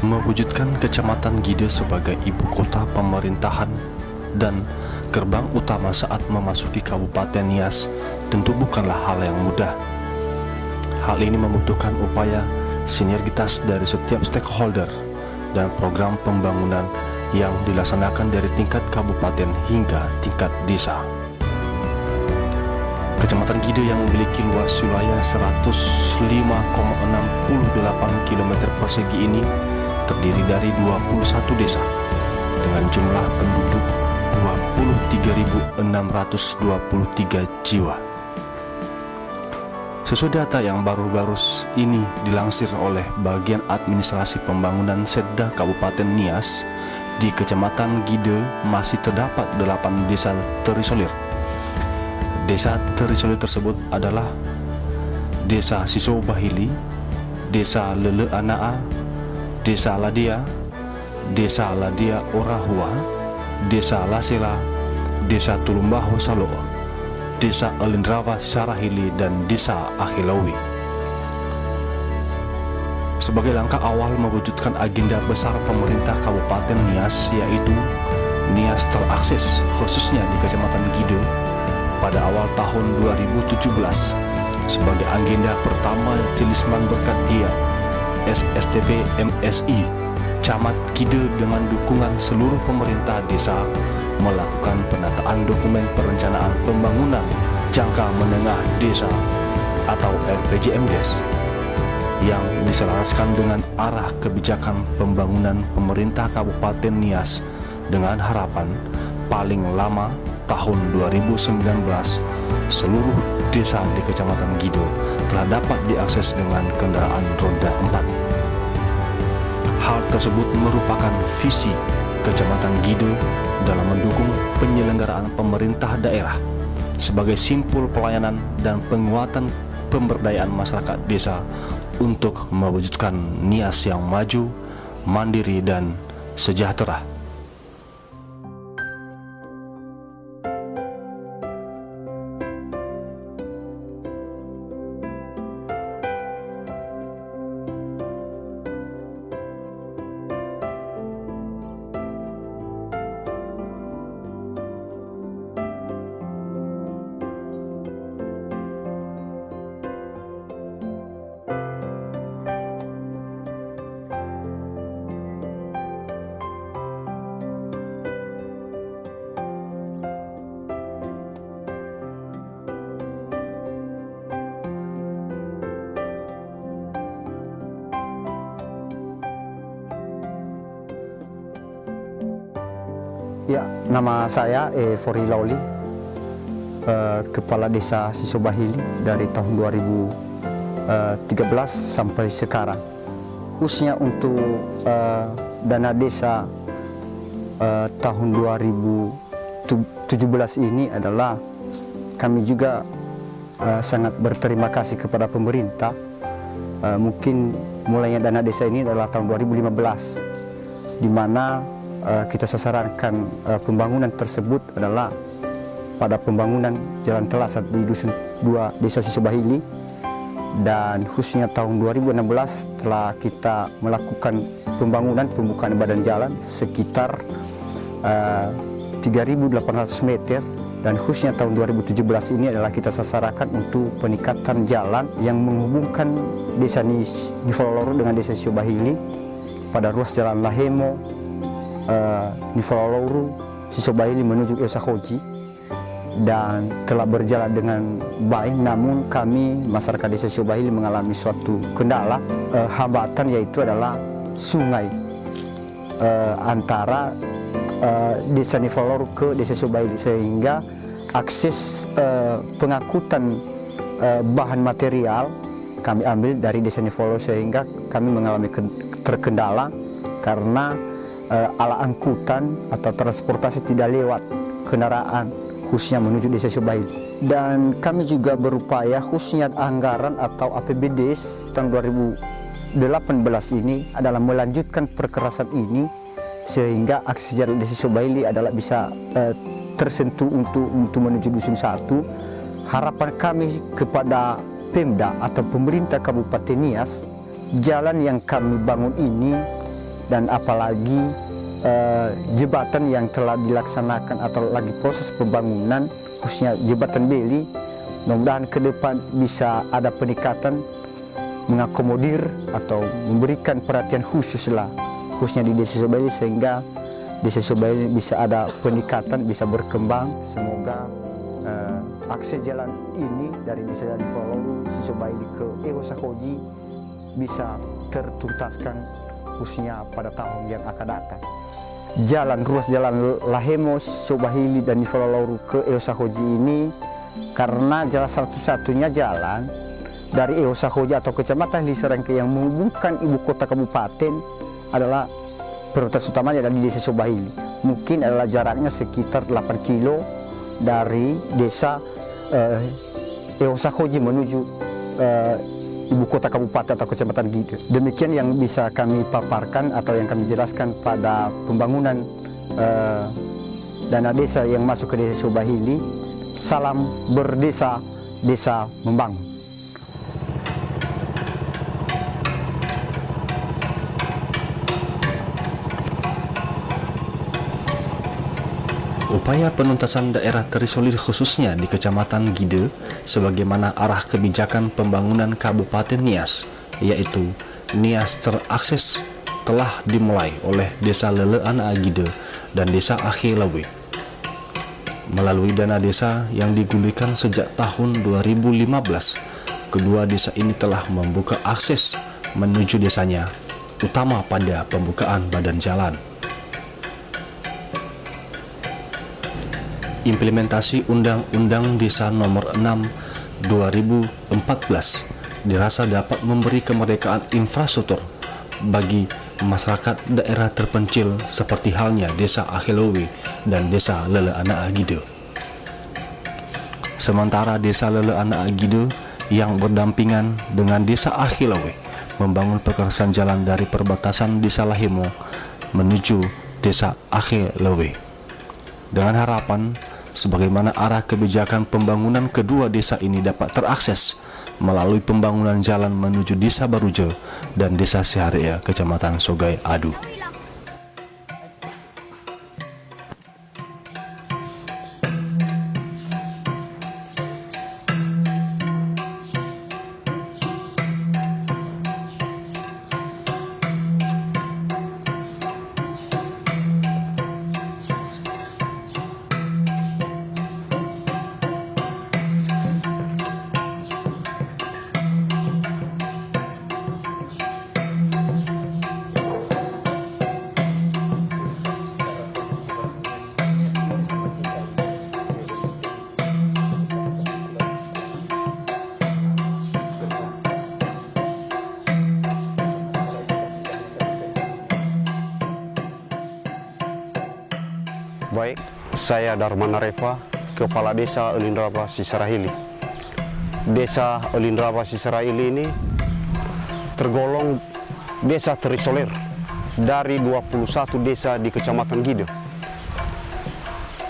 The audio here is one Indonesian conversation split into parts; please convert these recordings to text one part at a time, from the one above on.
Mewujudkan Kecamatan Gide sebagai ibu kota pemerintahan dan gerbang utama saat memasuki Kabupaten Nias tentu bukanlah hal yang mudah. Hal ini membutuhkan upaya sinergitas dari setiap stakeholder dan program pembangunan yang dilaksanakan dari tingkat kabupaten hingga tingkat desa. Kecamatan Gide yang memiliki luas wilayah 105,68 km persegi ini terdiri dari 21 desa dengan jumlah penduduk 23.623 jiwa. Sesuai data yang baru-baru ini dilansir oleh Bagian Administrasi Pembangunan Setda Kabupaten Nias, di Kecamatan Gide masih terdapat 8 desa terisolir. Desa terisolir tersebut adalah Desa Sisobahili, Desa Lele Anaa, Desa Ladia, Desa Ladia Orahua, Desa Lasela, Desa Tulumbaho Salo, Desa Alindrawa Sarahili, dan Desa Akhilawi. Sebagai langkah awal mewujudkan agenda besar pemerintah Kabupaten Nias, yaitu Nias Terakses, khususnya di Kecamatan Gide, pada awal tahun 2017 sebagai agenda pertama Jelisman Berkat Dia SSTP MSI Camat Gide dengan dukungan seluruh pemerintah desa melakukan penataan dokumen perencanaan pembangunan jangka menengah desa atau RPJMDes yang diselaraskan dengan arah kebijakan pembangunan pemerintah Kabupaten Nias dengan harapan paling lama tahun 2019 seluruh desa di Kecamatan Gide telah dapat diakses dengan kendaraan roda 4. Hal tersebut merupakan visi Kecamatan Gide dalam mendukung penyelenggaraan pemerintah daerah sebagai simpul pelayanan dan penguatan pemberdayaan masyarakat desa untuk mewujudkan Nias yang maju, mandiri, dan sejahtera. Ya, nama saya Fori Lauli, Kepala Desa Sisobahili dari tahun 2013 sampai sekarang. Khususnya untuk dana desa tahun 2017 ini adalah kami juga sangat berterima kasih kepada pemerintah. Mungkin mulainya dana desa ini adalah tahun 2015, di mana kita sasarankan pembangunan tersebut adalah pada pembangunan jalan telasat di Dusun 2 Desa Sisobahili, dan khususnya tahun 2016 telah kita melakukan pembukaan badan jalan sekitar 3.800 meter, dan khususnya tahun 2017 ini adalah kita sasarankan untuk peningkatan jalan yang menghubungkan Desa Nifololoro dengan Desa Sisobahili pada ruas jalan Lahemo, Nifololoro, Sisobahili menuju Esahoji, dan telah berjalan dengan baik. Namun kami masyarakat Desa Sisobahili mengalami suatu kendala, hambatan, yaitu adalah sungai antara Desa Nifololoro ke Desa Sisobahili, sehingga akses pengangkutan bahan material kami ambil dari Desa Nifololoro, sehingga kami mengalami terkendala karena alat angkutan atau transportasi tidak lewat kendaraan khususnya menuju Desa Sisobahili. Dan kami juga berupaya khususnya anggaran atau APBDes tahun 2018 ini adalah melanjutkan perkerasan ini sehingga akses jalan Desa Sisobahili adalah bisa tersentuh untuk menuju Dusun 1. Harapan kami kepada Pemda atau pemerintah Kabupaten Nias, jalan yang kami bangun ini dan apalagi jembatan yang telah dilaksanakan atau lagi proses pembangunan, khususnya jembatan Beli, mudah-mudahan ke depan bisa ada peningkatan, mengakomodir atau memberikan perhatian khusus lah, khususnya di Desa Subaili, sehingga Desa Subaili bisa ada peningkatan, bisa berkembang. Semoga akses jalan ini dari Desa Danifoloru, Subaili ke Eho Sakoji bisa tertuntaskan khususnya pada tahun yang akan datang. Ruas jalan Lahemos, Subaili, dan Danifoloru ke Eho Sakoji ini karena jalan satu-satunya jalan dari Eho Sakoji atau Kecamatan Liserengke yang menghubungkan ibu kota kabupaten adalah prioritas utamanya dari Desa Subaili. Mungkin adalah jaraknya sekitar 8 kilo dari desa Eho Sakoji menuju ibu kota kabupaten atau kecamatan Gido. Demikian yang bisa kami paparkan atau yang kami jelaskan pada pembangunan dana desa yang masuk ke Desa Subaili. Salam berdesa, desa membangun. Upaya penuntasan daerah terisolir khususnya di Kecamatan Gide sebagaimana arah kebijakan pembangunan Kabupaten Nias, yaitu Nias terakses, telah dimulai oleh Desa Lelean Gide dan Desa Akhilawe. Melalui dana desa yang digulirkan sejak tahun 2015, kedua desa ini telah membuka akses menuju desanya, utama pada pembukaan badan jalan. Implementasi Undang-Undang Desa Nomor 6 2014 dirasa dapat memberi kemerdekaan infrastruktur bagi masyarakat daerah terpencil seperti halnya Desa Akhilawe dan Desa Leleana Gide. Sementara Desa Leleana Gide yang berdampingan dengan Desa Akhilawe membangun perkerasan jalan dari perbatasan Desa Lahemo menuju Desa Akhilawe dengan harapan sebagaimana arah kebijakan pembangunan kedua desa ini dapat terakses melalui pembangunan jalan menuju Desa Barujo dan Desa Siharia, Kecamatan Sogai Adu. Baik, saya Darmana Reva, Kepala Desa Olindraba Sisarahili. Desa Olindraba Sisarahili ini tergolong desa terisolir dari 21 desa di Kecamatan Gide.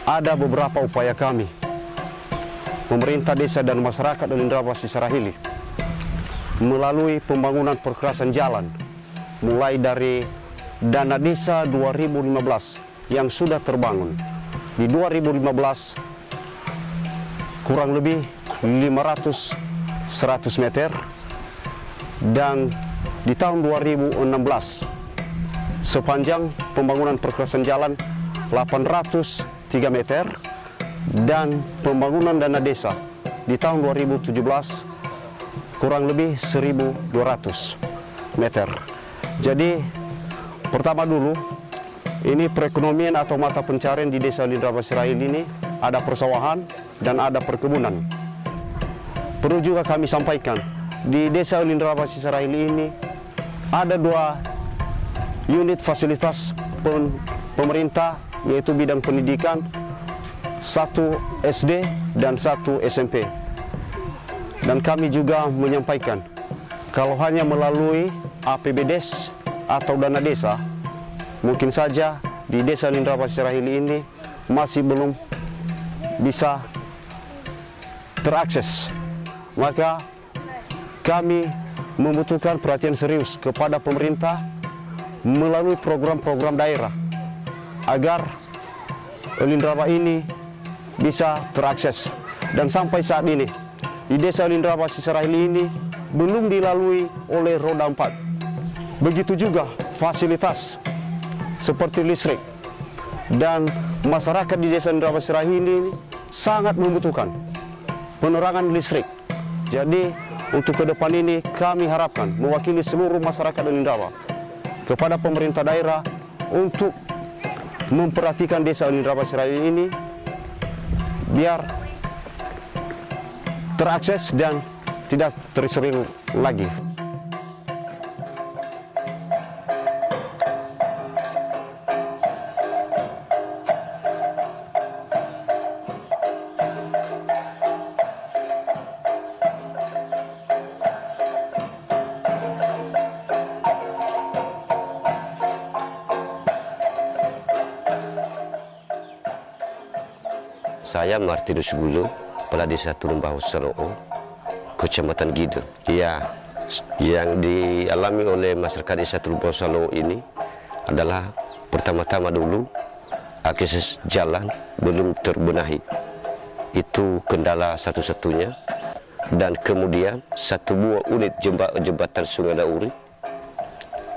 Ada beberapa upaya kami, pemerintah desa dan masyarakat Olindraba Sisarahili, melalui pembangunan perkerasan jalan, mulai dari dana desa 2015 yang sudah terbangun. Di 2015 kurang lebih 100 meter, dan di tahun 2016 sepanjang pembangunan perkerasan jalan 803 meter, dan pembangunan dana desa di tahun 2017 kurang lebih 1.200 meter. Jadi pertama dulu, ini perekonomian atau mata pencarian di Desa Olindraba Sisarahili ini ada persawahan dan ada perkebunan. Perlu juga kami sampaikan, di Desa Olindraba Sisarahili ini ada 2 unit fasilitas pemerintah, yaitu bidang pendidikan, 1 SD dan 1 SMP. Dan kami juga menyampaikan, kalau hanya melalui APBDes atau dana desa, mungkin saja di Desa Olindraba Sisarahili ini masih belum bisa terakses. Maka kami membutuhkan perhatian serius kepada pemerintah melalui program-program daerah agar Olindraba ini bisa terakses. Dan sampai saat ini di Desa Olindraba Sisarahili ini belum dilalui oleh roda 4. Begitu juga fasilitas seperti listrik, dan masyarakat di Desa Olindraba Sisarahili ini sangat membutuhkan penerangan listrik. Jadi untuk ke depan ini kami harapkan mewakili seluruh masyarakat Olindraba kepada pemerintah daerah untuk memperhatikan Desa Olindraba Sisarahili ini biar terakses dan tidak terisolir lagi. Saya Martinus Gulu, Kepala Desa Tulumbahu Saloo, Kecamatan Gido. Ya, yang dialami oleh masyarakat Desa Tulumbahu Saloo ini adalah pertama-tama dulu akses jalan belum terbenahi. Itu kendala satu-satunya. Dan kemudian satu buah unit jembatan Sungai Lauri,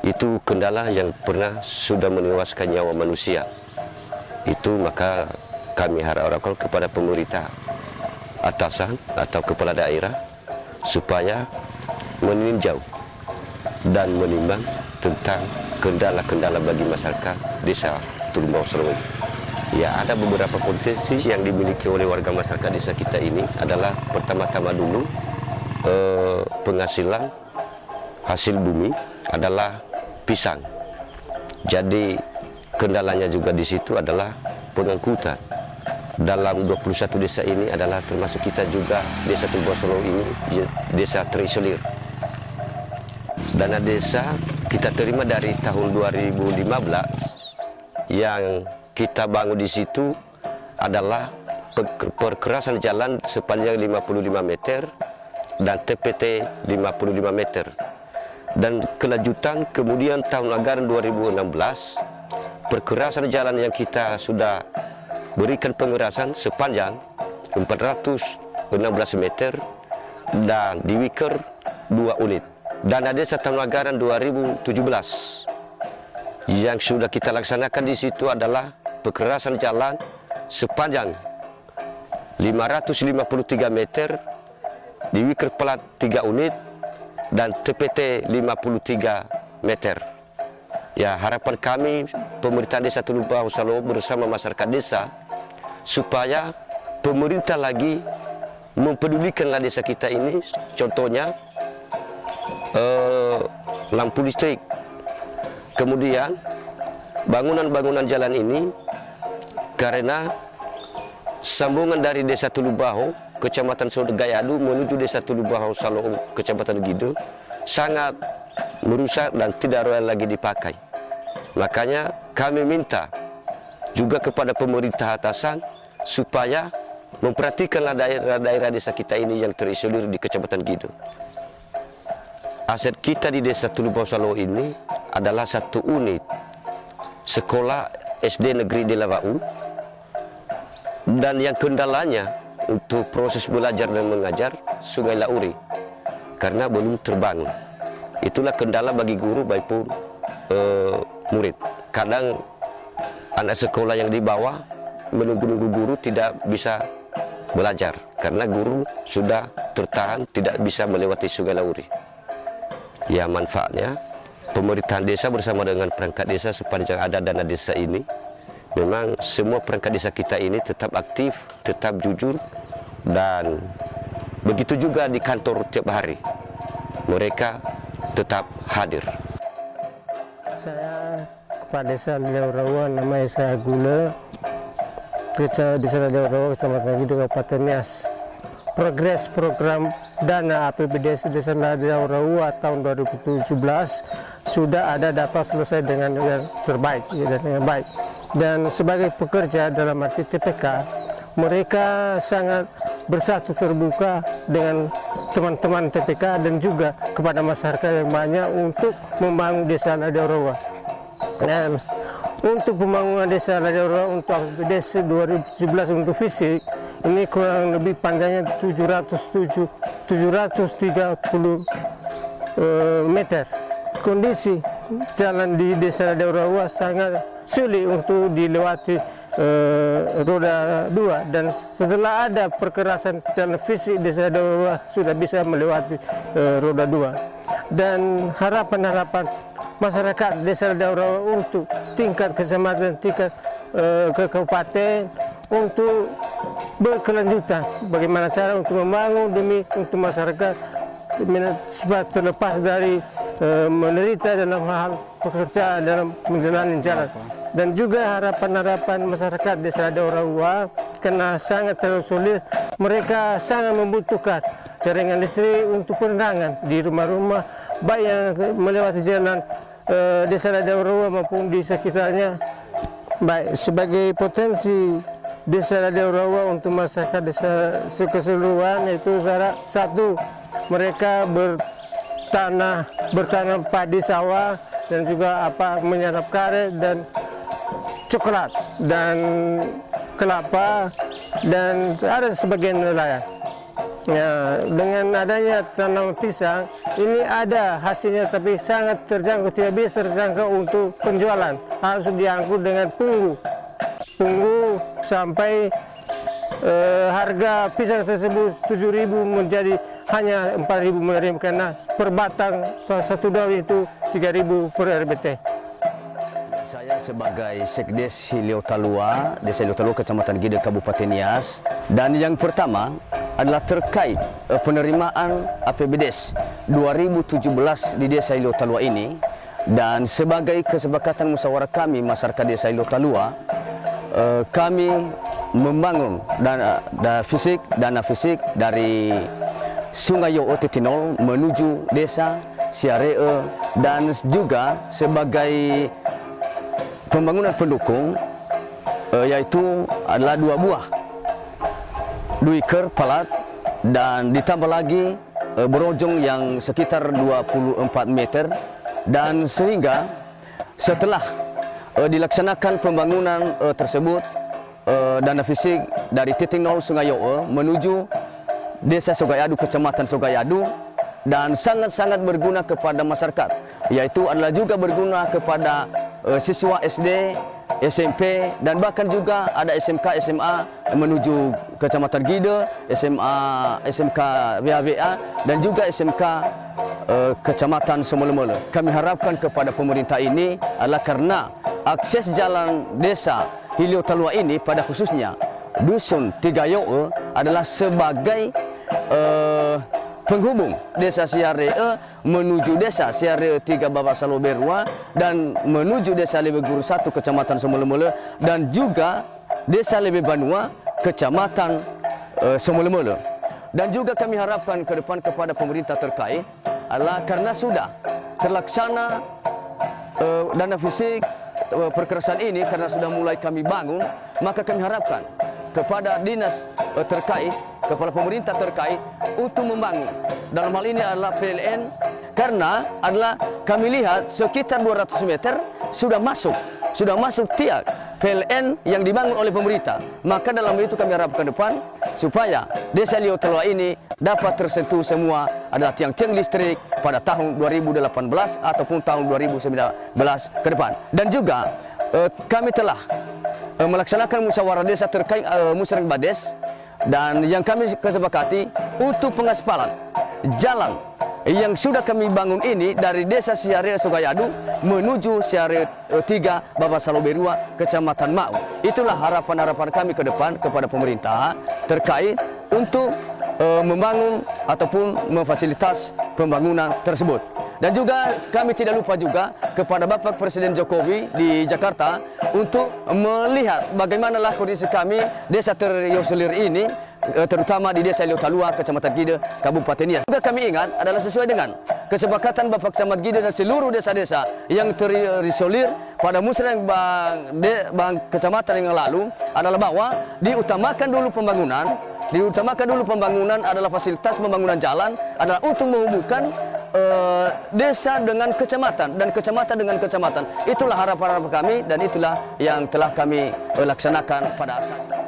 itu kendala yang pernah sudah menewaskan nyawa manusia. Itu maka kami harapkan kepada pemerintah atasan atau kepala daerah supaya meninjau dan menimbang tentang kendala-kendala bagi masyarakat Desa Tulumbahu Saloo. Ya, ada beberapa potensi yang dimiliki oleh warga masyarakat desa kita ini adalah pertama-tama dulu penghasilan hasil bumi adalah pisang. Jadi kendalanya juga di situ adalah pengangkutan. Dalam 21 desa ini adalah termasuk kita juga Desa Tulumbahu Saloo ini desa terisolir. Dana desa kita terima dari tahun 2015 yang kita bangun di situ adalah perkerasan jalan sepanjang 55 meter dan TPT 55 meter. Dan kelanjutan kemudian tahun anggaran 2016 perkerasan jalan yang kita sudah berikan pengerasan sepanjang 416 meter dan di Wiker 2 unit. Dana desa tahun anggaran 2017 yang sudah kita laksanakan di situ adalah perkerasan jalan sepanjang 553 meter di Wiker Plat 3 unit dan TPT 53 meter. Ya, harapan kami pemerintah Desa Tulumbahu Saloo bersama masyarakat desa supaya pemerintah lagi mempedulikanlah desa kita ini. Contohnya lampu listrik, kemudian bangunan-bangunan jalan ini, karena sambungan dari Desa Tulumbahu Kecamatan Sodegayadu menuju Desa Tulumbahu Saloo Kecamatan Gido sangat merusak dan tidak royal lagi dipakai. Makanya kami minta juga kepada pemerintah atasan supaya memperhatikanlah daerah-daerah desa kita ini yang terisolir di Kecamatan Gido. Aset kita di Desa Tulumbahu Saloo ini adalah satu unit sekolah SD Negeri Delawau, dan yang kendalanya untuk proses belajar dan mengajar Sungai Lauri karena belum terbangun. Itulah kendala bagi guru maupun murid. Kadang anak sekolah yang di bawah menunggu-nunggu guru tidak bisa belajar karena guru sudah tertahan tidak bisa melewati Sungai Lauri. Ya, manfaatnya pemerintahan desa bersama dengan perangkat desa sepanjang ada dana desa ini, memang semua perangkat desa kita ini tetap aktif, tetap jujur, dan begitu juga di kantor tiap hari mereka tetap hadir. Saya Kepala Desa Leurawa, namanya saya Gula, Desa Leurawa, Kecamatan Gido, Kabupaten Nias. Progres program dana APBD Desa Leurawa tahun 2017 sudah ada dapat selesai dengan yang terbaik dan yang baik. Dan sebagai pekerja dalam arti TPK, mereka sangat bersatu terbuka dengan teman-teman TPK dan juga kepada masyarakat yang banyak untuk membangun Desa Leurawa. Dan untuk pembangunan desa Ladaura untuk APBDes 2017 untuk fisik ini kurang lebih panjangnya 730 meter. Kondisi jalan di desa Ladaura sangat sulit untuk dilewati roda 2, dan setelah ada perkerasan jalan fisik desa Ladaura sudah bisa melewati roda 2. Dan harapan masyarakat desa Ladaura untuk tingkat kecamatan, tingkat ke kabupaten untuk berkelanjutan. Bagaimana cara untuk membangun demi untuk masyarakat supaya terlepas dari menderita dalam hal pekerjaan dalam menjalani jalan. Dan juga harapan masyarakat desa Ladaura karena sangat tersulit, mereka sangat membutuhkan jaringan listrik untuk penerangan di rumah-rumah baik yang melewati jalan desa Ladaura maupun di sekitarnya. Baik sebagai potensi desa Ladaura untuk masyarakat desa keseluruhan, yaitu satu, mereka bertanam padi sawah dan juga menyerap karet dan coklat dan kelapa, dan ada sebagian nelayan. Ya, dengan adanya tanaman pisang ini ada hasilnya, tapi sangat terjangkau, tidak bisa terjangkau untuk penjualan, harus diangkut dengan punggu sampai harga pisang tersebut 7.000 menjadi hanya 4.000 menerima, karena per batang satu daun itu 3.000 per RBT. Saya sebagai Sekdes Hilio Talua, Desa Hilio Talua, Kecamatan Gide, Kabupaten Nias. Dan yang pertama adalah terkait penerimaan APBDes 2017 di Desa Hilio Talua ini. Dan sebagai kesepakatan musyawarah kami, masyarakat Desa Hilio Talua, kami membangun dana fisik dari Sungai Yo'o Titinol menuju Desa Siaree, dan juga sebagai pembangunan pendukung yaitu adalah 2 buah duiker palat, dan ditambah lagi berojong yang sekitar 24 meter. Dan sehingga setelah dilaksanakan pembangunan tersebut, dana fisik dari titik nol Sungai Yo'o menuju Desa Sogayadu, Kecamatan Sogayadu, dan sangat-sangat berguna kepada masyarakat, yaitu adalah juga berguna kepada siswa SD, SMP, dan bahkan juga ada SMK, SMA menuju Kecamatan Gide, SMK VHVA, dan juga SMK Kecamatan Somolemole. Kami harapkan kepada pemerintah ini adalah karena akses jalan desa Hilio Talua ini pada khususnya Dusun Tiga Yo'o adalah sebagai penghubung Desa Siaree menuju Desa Siaree 3 Babak Salo Berua, dan menuju Desa Lebe Guru 1 Kecamatan Somolemole, dan juga Desa Lebe Banua Kecamatan Somolemole. Dan juga kami harapkan ke depan kepada pemerintah terkait adalah karena sudah terlaksana dana fisik perkerasan ini, karena sudah mulai kami bangun, maka kami harapkan kepada dinas terkait, kepada pemerintah terkait untuk membangun. Dalam hal ini adalah PLN, karena adalah kami lihat sekitar 200 meter sudah masuk tiang PLN yang dibangun oleh pemerintah. Maka dalam itu kami harapkan ke depan supaya Desa Hilio Talua ini dapat tersentuh semua adalah tiang-tiang listrik pada tahun 2018 ataupun tahun 2019 ke depan. Dan juga kami telah melaksanakan musyawarah desa terkait musyawarah Bades, dan yang kami kesepakati untuk pengaspalan jalan yang sudah kami bangun ini dari Desa Siaree Sogayadu menuju Siaree 3 Babak Salo Berua Kecamatan Mau. Itulah harapan-harapan kami ke depan kepada pemerintah terkait untuk membangun ataupun memfasilitas pembangunan tersebut. Dan juga kami tidak lupa juga kepada Bapak Presiden Jokowi di Jakarta untuk melihat bagaimanakah kondisi kami desa terisolir ini, terutama di Desa Hilio Talua, Kecamatan Gide, Kabupaten Nias. Juga kami ingat adalah sesuai dengan kesepakatan Bapak Camat Gide dan seluruh desa-desa yang terisolir pada musyawarah Bang Kecamatan yang lalu adalah bahwa diutamakan dulu pembangunan adalah fasilitas pembangunan jalan adalah untuk menghubungkan desa dengan kecamatan dan kecamatan dengan kecamatan. Itulah harapan kami dan itulah yang telah kami laksanakan pada saat ini.